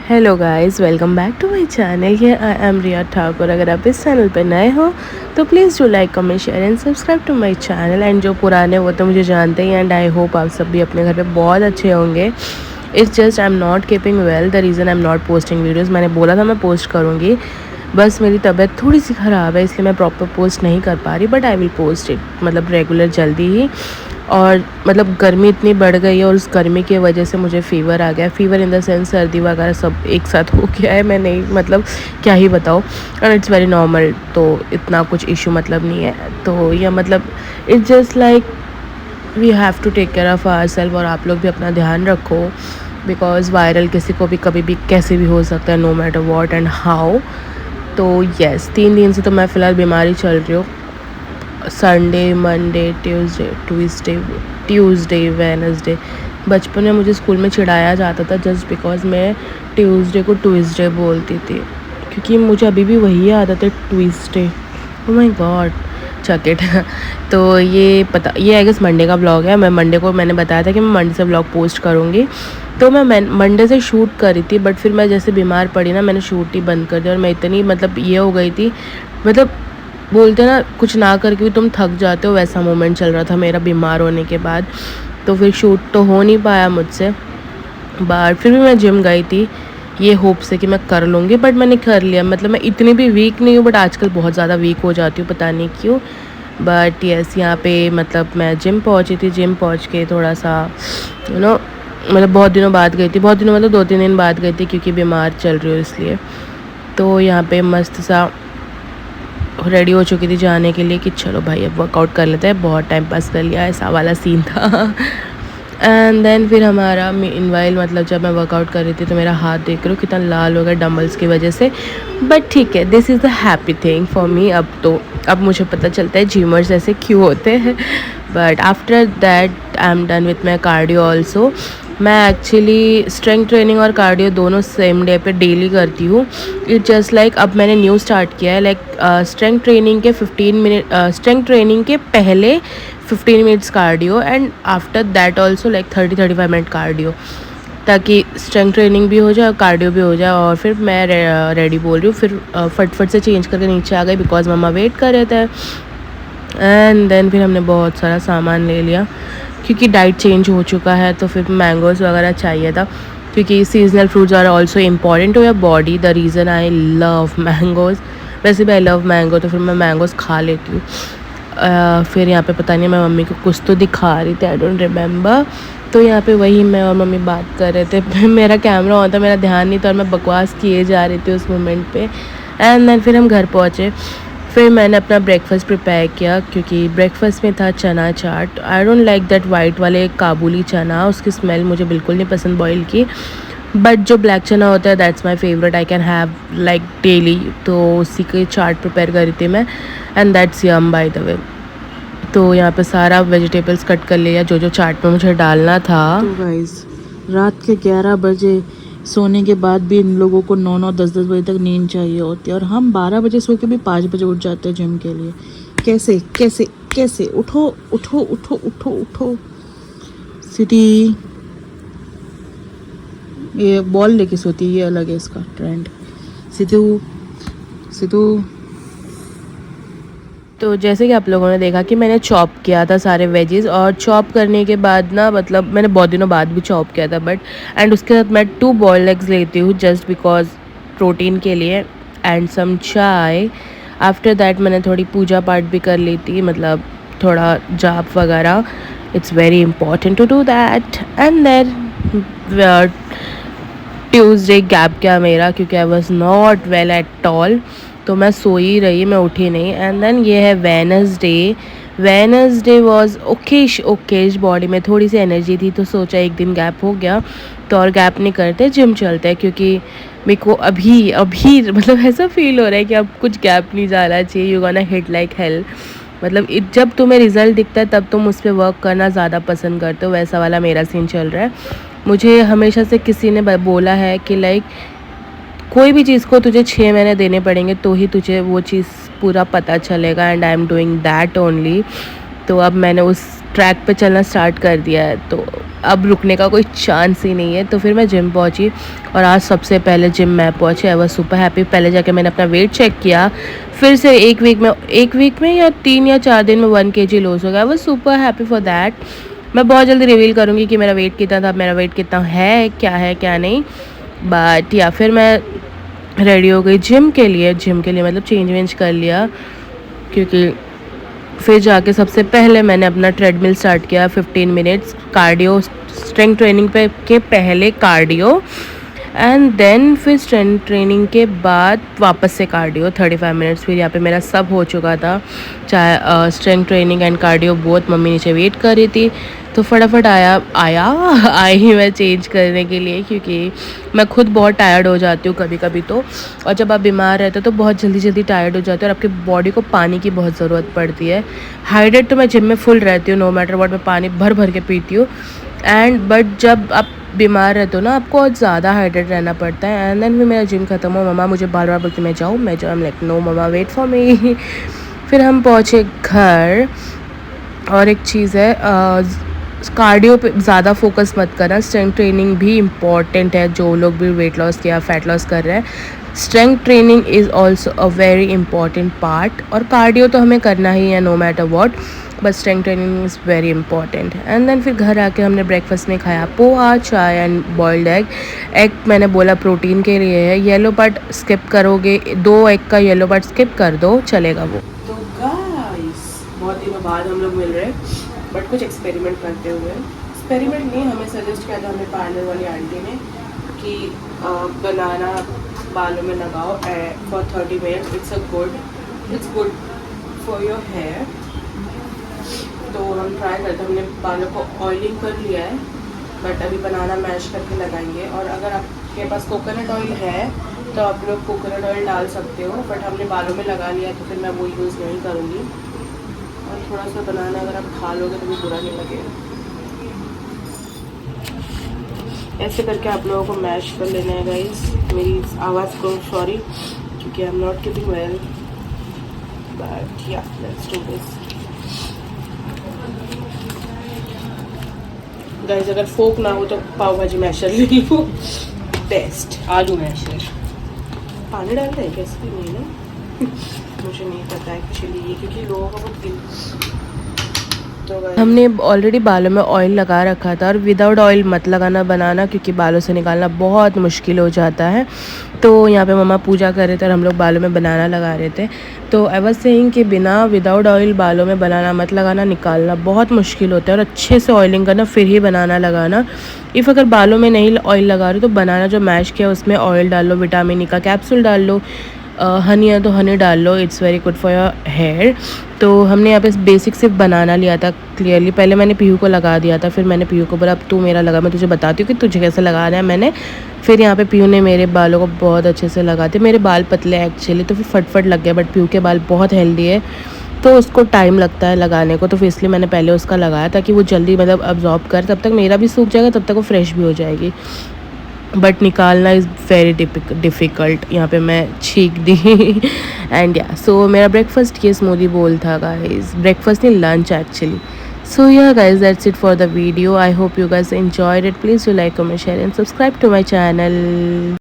Hello guys, welcome back to my channel. ये I M रिया ठाकुर। अगर आप इस चैनल पर नए हो तो please do like, comment, share and subscribe to my channel. And जो पुराने वो तो मुझे जानते ही हैं एंड आई होप आप सब भी अपने घर पे बहुत अच्छे होंगे। It's just I am not keeping well, the reason I am not posting videos. मैंने बोला था मैं पोस्ट करूँगी, बस मेरी तबीयत थोड़ी सी ख़राब है इसलिए मैं प्रॉपर पोस्ट नहीं कर पा रही, but I will post it मतलब रेगुलर जल्दी ही। और मतलब गर्मी इतनी बढ़ गई है और उस गर्मी की वजह से मुझे फ़ीवर आ गया। फ़ीवर इन द सेंस सर्दी वगैरह सब एक साथ हो गया है। मैं नहीं मतलब क्या ही बताऊँ, एंड इट्स वेरी नॉर्मल, तो इतना कुछ इशू मतलब नहीं है। तो यह मतलब it's just like we have to take care of ourselves. और आप लोग भी अपना ध्यान रखो बिकॉज़ वायरल किसी को भी कभी भी कैसे भी हो सकता है, no matter what and how. तो येस, 3 दिन से तो मैं फ़िलहाल बीमारी चल रही हूँ। Sunday, Monday, Tuesday, Wednesday. बचपन में मुझे स्कूल में चिढ़ाया जाता था जस्ट बिकॉज़ मैं ट्यूसडे को ट्विसडे बोलती थी, क्योंकि मुझे अभी भी वही आदत है, Tuesday. Oh my god, chuck it. तो ये आई गेस मंडे का ब्लॉग है। मैं मंडे को मैंने बताया था कि मैं मंडे से ब्लॉग पोस्ट करूँगी। तो मैं मंडे से शूट कर रही थी, बट फिर मैं जैसे बीमार पड़ी ना, मैंने शूट ही बंद कर दिया। और मैं इतनी मतलब ये हो गई थी, मतलब बोलते ना कुछ ना करके भी तुम थक जाते हो, वैसा मोमेंट चल रहा था मेरा बीमार होने के बाद। तो फिर शूट तो हो नहीं पाया मुझसे, बट फिर भी मैं जिम गई थी ये होप से कि मैं कर लूँगी, बट मैंने कर लिया। मतलब मैं इतनी भी वीक नहीं हूँ, बट आजकल बहुत ज़्यादा वीक हो जाती हूँ, पता नहीं क्यों। बट यस, यहाँ पे मतलब मैं जिम पहुँची थी। जिम पहुँच के थोड़ा सा मतलब बहुत दिनों बाद गई थी, बहुत दिनों मतलब 2-3 दिन बाद गई थी, क्योंकि बीमार चल रही हूँ इसलिए। तो यहाँ पे मस्त सा रेडी हो चुकी थी जाने के लिए कि चलो भाई अब वर्कआउट कर लेते हैं, बहुत टाइम पास कर लिया, ऐसा वाला सीन था। एंड देन फिर हमारा इनवाइल मतलब जब मैं वर्कआउट कर रही थी तो मेरा हाथ देख रहे हो कितना लाल हो गया डंबल्स की वजह से। बट ठीक है, this is the happy thing for me. अब मुझे पता चलता है जिमर्स ऐसे क्यों होते हैं। But after that I am done with my cardio also. मैं एक्चुअली स्ट्रेंथ ट्रेनिंग और कार्डियो दोनों सेम डे पे डेली करती हूँ। इट जस्ट लाइक अब मैंने न्यू स्टार्ट किया है, लाइक स्ट्रेंथ ट्रेनिंग के 15 मिनट, स्ट्रेंथ ट्रेनिंग के पहले 15 minutes cardio and after that also like 30-35 minute cardio, ताकि स्ट्रेंथ ट्रेनिंग भी हो जाए और कार्डियो भी हो जाए। और फिर मैं रेडी बोल रही हूँ, फिर फटफट से चेंज करके नीचे आ गई बिकॉज मम्मा वेट कर रहे थे। एंड देन फिर हमने बहुत सारा सामान ले लिया क्योंकि डाइट चेंज हो चुका है, तो फिर मैंगोज़ वगैरह चाहिए था, क्योंकि seasonal fruits are also important to your body. The reason I love mangoes, वैसे भी आई लव मैंगो, तो फिर मैं मैंगोज़ खा लेती हूँ। फिर यहाँ पे पता नहीं मैं मम्मी को कुछ तो दिखा रही थी, आई डोंट रिमेंबर। तो यहाँ पे वही मैं और मम्मी बात कर रहे थे। मेरा कैमरा ऑन था, मेरा ध्यान नहीं था और मैं बकवास किए जा रही थी उस मोमेंट पे। एंड देन फिर हम घर पहुँचे। फिर मैंने अपना ब्रेकफास्ट प्रिपेयर किया, क्योंकि ब्रेकफास्ट में था chana chaat. I don't like that white वाले काबुली चना, उसकी स्मेल मुझे बिल्कुल नहीं पसंद बॉयल की। बट जो ब्लैक चना होता है that's my favourite, I can have like daily. तो उसी की चाट प्रिपेयर करी थी मैं, and that's yum by the way. तो यहाँ पे सारा वेजिटेबल्स कट कर लिया जो जो चाट में मुझे डालना था। तो गाइस, रात के 11 बजे सोने के बाद भी इन लोगों को 9-9, 10-10 बजे तक नींद चाहिए होती है, और हम 12 बजे सो के भी 5 बजे उठ जाते हैं जिम के लिए। कैसे कैसे कैसे? उठो उठो उठो उठो उठो। सिटी ये बॉल लेके सोती है, ये अलग है इसका ट्रेंड। सिद्धू सिद्धू। तो जैसे कि आप लोगों ने देखा कि मैंने चॉप किया था सारे वेजीज, और चॉप करने के बाद ना मतलब मैंने बहुत दिनों बाद भी चॉप किया था, बट एंड उसके साथ मैं 2 बॉइल्ड एग्स लेती हूँ जस्ट बिकॉज प्रोटीन के लिए, एंड सम चाय। आफ्टर दैट मैंने थोड़ी पूजा पाठ भी कर ली थी, मतलब थोड़ा जाप वगैरह। It's very important to do that. And then Tuesday gap गया मेरा, क्योंकि I was not well at all. तो मैं सोई रही, मैं उठी नहीं। एंड देन ये है Wednesday. Wednesday was Okesh, body में थोड़ी सी एनर्जी थी, तो सोचा एक दिन गैप हो गया तो और गैप नहीं करते, जिम चलते हैं। क्योंकि मेरे को अभी अभी मतलब ऐसा फील हो रहा है कि अब कुछ गैप नहीं जाना चाहिए, you gonna hit like hell. मतलब जब तुम्हें रिजल्ट दिखता है तब तुम उस पर वर्क करना ज़्यादा पसंद करते हो, वैसा वाला मेरा सीन चल रहा है। मुझे हमेशा से किसी ने बोला है कि लाइक कोई भी चीज़ को तुझे 6 महीने देने पड़ेंगे तो ही तुझे वो चीज़ पूरा पता चलेगा, and I am doing that only. तो अब मैंने उस ट्रैक पे चलना स्टार्ट कर दिया है, तो अब रुकने का कोई चांस ही नहीं है। तो फिर मैं जिम पहुंची और आज सबसे पहले जिम मैं पहुंची। I was super happy. पहले जाके मैंने अपना वेट चेक किया, फिर से एक वीक में या 3 या 4 दिन में 1 kg लॉस हो गया। I was super happy for that. मैं बहुत जल्दी रिवील करूँगी कि मेरा वेट कितना था, मेरा वेट कितना है क्या नहीं। बट या फिर मैं रेडी हो गई जिम के लिए मतलब चेंज वेंज कर लिया, क्योंकि फिर जाके सबसे पहले मैंने अपना ट्रेडमिल स्टार्ट किया 15 मिनट्स कार्डियो, स्ट्रेंथ ट्रेनिंग पे के पहले कार्डियो, एंड देन फिर स्ट्रेंथ ट्रेनिंग के बाद वापस से कार्डियो 35 मिनट्स। फिर यहाँ पे मेरा सब हो चुका था, चाहे strength training and cardio both. Mummy नीचे वेट कर रही थी, तो फटाफट आई मैं चेंज करने के लिए, क्योंकि मैं खुद बहुत टायर्ड हो जाती हूँ कभी कभी तो। और जब आप बीमार रहते हो तो बहुत जल्दी टायर्ड हो जाते हो और आपकी बॉडी को पानी की बहुत ज़रूरत पड़ती है। हाइड्रेट तो मैं जिम में फुल रहती हूँ, नो मैटर व्हाट, मैं पानी भर के पीती हूँ। एंड बट जब आप बीमार रहते हो ना, आपको और ज़्यादा हाइड्रेट रहना पड़ता है। एंड देन भी मेरा जिम ख़त्म हो, मम्मा मुझे बार बार बोलती मैं जाऊँ, like no mamma wait for me. फिर हम पहुँचे घर। और एक चीज़ है, कार्डियो पे ज़्यादा फोकस मत करना, स्ट्रेंथ ट्रेनिंग भी इम्पॉर्टेंट है। जो लोग भी वेट लॉस या फैट लॉस कर रहे हैं, strength training is also a very important part. और कार्डियो तो हमें करना ही है no matter what, but strength training is very important. And then फिर घर आके हमने ब्रेकफास्ट में खाया पोहा, चाय एंड बॉइल्ड एग। एग मैंने बोला प्रोटीन के लिए है, येलो पार्ट स्किप करोगे, 2 एग का येलो पार्ट स्किप कर दो, चलेगा वो। तो गाइस बहुत दिनों बाद हम लोग मिल रहे हैं, बट कुछ एक्सपेरिमेंट करते हुए। एक्सपेरिमेंट नहीं, हमें सजेस्ट किया था हमें पार्लर वाली आंटी ने कि बनाना बालों में लगाओ for 30 minutes, it's good for your hair. तो हम ट्राई करते हैं। हमने बालों को ऑयलिंग कर लिया है, बट अभी बनाना मैश करके लगाएंगे। और अगर आपके पास कोकोनट ऑयल है तो आप लोग कोकोनट ऑयल डाल सकते हो, बट हमने बालों में लगा लिया तो फिर मैं वो यूज़ नहीं करूँगी। और थोड़ा सा बनाना अगर आप खा लोगे तो भी बुरा नहीं लगेगा। ऐसे करके आप लोगों को मैश कर लेना है गाइस। मेरी आवाज़ को सॉरी, क्योंकि I am not keeping well, but या लेट्स डू दिस गाइस। अगर फोक ना हो तो पाव भाजी मैशर ले लो, बेस्ट। आलू मैशर पानी डालते हैं कैसे नहीं ना मुझे नहीं पता एक्चुअली ये, क्योंकि लोगों का बहुत तो हमने ऑलरेडी बालों में ऑयल लगा रखा था। और विदाउट ऑयल मत लगाना बनाना, क्योंकि बालों से निकालना बहुत मुश्किल हो जाता है। तो यहाँ पे मम्मा पूजा कर रहे थे और हम लोग बालों में बनाना लगा रहे थे। तो आई वाज सेइंग कि बिना विदाउट ऑयल बालों में बनाना मत लगाना, निकालना बहुत मुश्किल होता है। और अच्छे से ऑयलिंग करना फिर ही बनाना लगाना। इफ़ अगर बालों में नहीं ऑयल लगा रहे तो बनाना जो मैश किया उसमें ऑयल डाल लो, विटामिन ई का कैप्सूल डाल लो, हनी है तो हनी डाल लो, it's very good for your hair. तो हमने यहाँ पे बेसिक सिर्फ बनाना लिया था क्लियरली। पहले मैंने पीहू को लगा दिया था, फिर मैंने पीहू को बोला अब तू मेरा लगा, मैं तुझे बताती हूँ कि तुझे कैसे लगाना है। मैंने फिर यहाँ पे पीहू ने मेरे बालों को बहुत अच्छे से लगाते। मेरे बाल पतले एक्चुअली, तो फिर फटफट लग गया, बट पीहू के बाल बहुत हेल्दी है तो उसको टाइम लगता है लगाने को। तो फिर इसलिए मैंने पहले उसका लगाया ताकि वो जल्दी मतलब अब्जॉर्ब कर, तब तक मेरा भी सूख जाएगा, तब तक वो फ्रेश भी हो जाएगी। बट निकालना इज़ वेरी डिफ़िकल्ट। यहाँ पे मैं छींक दी एंड या सो मेरा ब्रेकफास्ट ये स्मूदी बोल था गाइस, ब्रेकफास्ट नहीं lunch actually. So yeah guys, that's it for the video. I hope you guys enjoyed it. Please do like, comment, share and subscribe to my channel.